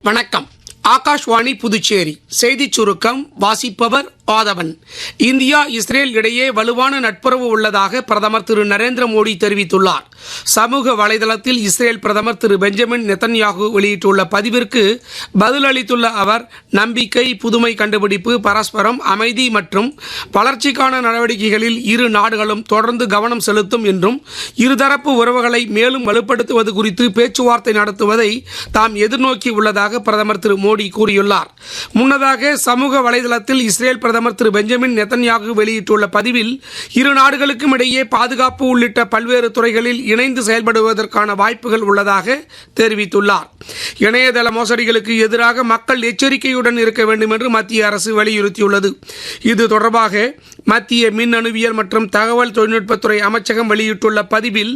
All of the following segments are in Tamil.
வணக்கம். ஆகாஷ்வாணி புதுச்சேரி செய்திச் சுருக்கம் வாசிப்பவர் ஆதவன். இந்தியா இஸ்ரேல் இடையே வலுவான நட்புறவு உள்ளதாக பிரதமர் திரு நரேந்திர மோடி தெரிவித்துள்ளார். சமூக வலைதளத்தில் இஸ்ரேல் பிரதமர் திரு பெஞ்சமின் நெத்தன்யாகு வெளியிட்டுள்ள பதிவிற்கு பதிலளித்துள்ள அவர், நம்பிக்கை, புதுமை கண்டுபிடிப்பு, பரஸ்பரம், அமைதி மற்றும் வளர்ச்சிக்கான நடவடிக்கைகளில் இரு நாடுகளும் தொடர்ந்து கவனம் செலுத்தும் என்றும், இருதரப்பு உறவுகளை மேலும் வலுப்படுத்துவது குறித்து பேச்சுவார்த்தை நடத்துவதை தாம் எதிர்நோக்கி உள்ளதாக பிரதமர் திரு மோடி கூறியுள்ளார். முன்னதாக சமூக வலைதளத்தில் இஸ்ரேல் பிரதமர் திரு பெஞ்சமின் நெத்தன்யாகு வெளியிட்டுள்ள பதிவில், இரு நாடுகளுக்கும் இடையே பாதுகாப்பு உள்ளிட்ட பல்வேறு துறைகளில் இணைந்து செயல்படுவதற்கான வாய்ப்புகள் உள்ளதாக தெரிவித்துள்ளார். இணையதள மோசடிகளுக்கு எதிராக மக்கள் எச்சரிக்கையுடன் இருக்க வேண்டும் என்று மத்திய அரசு வலியுறுத்தியுள்ளது. இது தொடர்பாக மத்திய மின்னணுவியல் மற்றும் தகவல் தொழில்நுட்பத்துறை அமைச்சகம் வெளியிட்டுள்ள பதிவில்,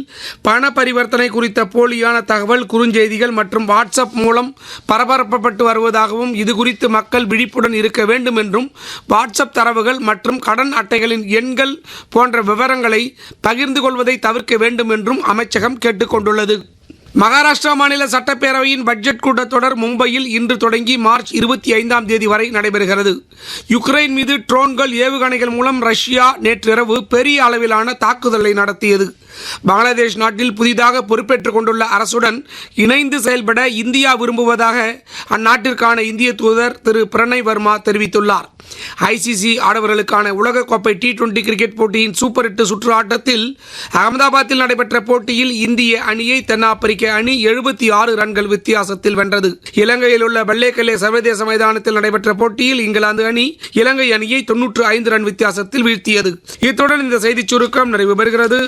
பண பரிவர்த்தனை குறித்த போலியான தகவல், குறுஞ்செய்திகள் மற்றும் வாட்ஸ்அப் மூலம் பரபரப்பப்பட்டு வருவதாகவும், இது குறித்து மக்கள் விழிப்புடன் இருக்க வேண்டும் என்றும், வாட்ஸ்அப் தரவுகள் மற்றும் கடன் அட்டைகளின் எண்கள் போன்ற விவரங்களை பகிர்ந்து கொள்வதை தவிர்க்க வேண்டும் என்றும் அமைச்சகம் கேட்டுக்கொண்டுள்ளது. மகாராஷ்டிரா மாநில சட்டப்பேரவையின் பட்ஜெட் கூட்டத்தொடர் மும்பையில் இன்று தொடங்கி மார்ச் 25 வரை நடைபெறுகிறது. யுக்ரைன் மீது ட்ரோன்கள், ஏவுகணைகள் மூலம் ரஷ்யா நேற்றிரவு பெரிய அளவிலான தாக்குதலை நடத்தியது. பங்களாதேஷ் நாட்டில் புதிதாக பொறுப்பேற்றுக் கொண்டுள்ள அரசுடன் இணைந்து செயல்பட இந்தியா விரும்புவதாக அந்நாட்டிற்கான இந்திய தூதர் திரு பிரணய் வர்மா தெரிவித்துள்ளார். ஐசிசி ஆடவர்களுக்கான உலகக்கோப்பை T20 கிரிக்கெட் போட்டியின் சூப்பர் 8 சுற்று ஆட்டத்தில் அகமதாபாத்தில் நடைபெற்ற போட்டியில் இந்திய அணியை தென்னாப்பிரிக்க அணி 76 ரன்கள் வித்தியாசத்தில் வென்றது. இலங்கையில் உள்ள பல்லேக்கல்லே சர்வதேச மைதானத்தில் நடைபெற்ற போட்டியில் இங்கிலாந்து அணி இலங்கை அணியை 95 ரன் வித்தியாசத்தில் வீழ்த்தியது. இத்துடன் இந்த செய்திச் சுருக்கம் நிறைவு பெறுகிறது.